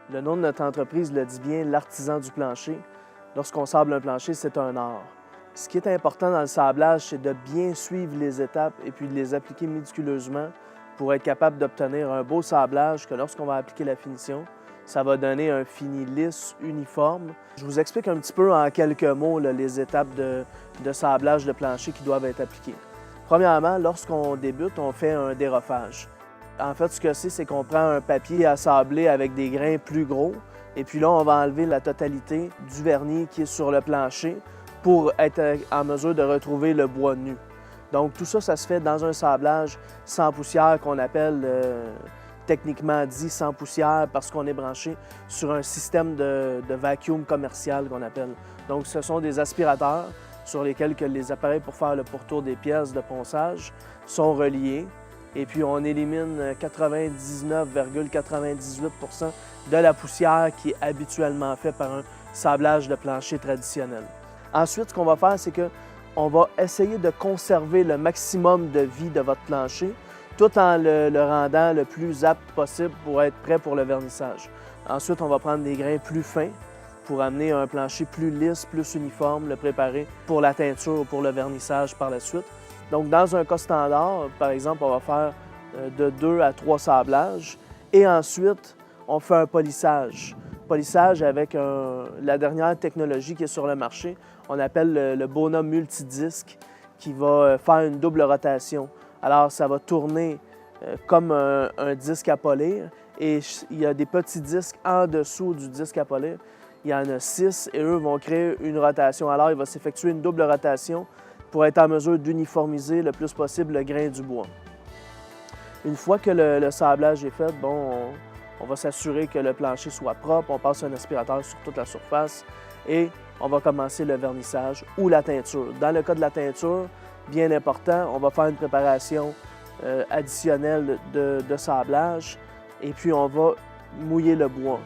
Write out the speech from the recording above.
Le nom de notre entreprise le dit bien, l'artisan du plancher. Lorsqu'on sable un plancher, c'est un art. Ce qui est important dans le sablage, c'est de bien suivre les étapes et puis de les appliquer méticuleusement pour être capable d'obtenir un beau sablage que lorsqu'on va appliquer la finition, ça va donner un fini lisse, uniforme. Je vous explique un petit peu en quelques mots là, les étapes de sablage de plancher qui doivent être appliquées. Premièrement, lorsqu'on débute, on fait un déroffage. En fait, ce que c'est qu'on prend un papier à sabler avec des grains plus gros et puis là, on va enlever la totalité du vernis qui est sur le plancher pour être en mesure de retrouver le bois nu. Donc tout ça, ça se fait dans un sablage sans poussière qu'on appelle techniquement dit sans poussière parce qu'on est branché sur un système de vacuum commercial qu'on appelle. Donc ce sont des aspirateurs sur lesquels que les appareils pour faire le pourtour des pièces de ponçage sont reliés. Et puis on élimine 99,98 % de la poussière qui est habituellement faite par un sablage de plancher traditionnel. Ensuite, ce qu'on va faire, c'est qu'on va essayer de conserver le maximum de vie de votre plancher tout en le rendant le plus apte possible pour être prêt pour le vernissage. Ensuite, on va prendre des grains plus fins pour amener un plancher plus lisse, plus uniforme, le préparer pour la teinture ou pour le vernissage par la suite. Donc, dans un cas standard, par exemple, on va faire de 2 à 3 sablages et ensuite, on fait un polissage. Polissage avec la dernière technologie qui est sur le marché, on appelle le Bona multidisque qui va faire une double rotation. Alors, ça va tourner comme un disque à polir et il y a des petits disques en dessous du disque à polir. Il y en a 6 et eux vont créer une rotation. Alors, il va s'effectuer une double rotation pour être en mesure d'uniformiser le plus possible le grain du bois. Une fois que le sablage est fait, bon, on va s'assurer que le plancher soit propre, on passe un aspirateur sur toute la surface et on va commencer le vernissage ou la teinture. Dans le cas de la teinture, bien important, on va faire une préparation additionnelle de sablage et puis on va mouiller le bois.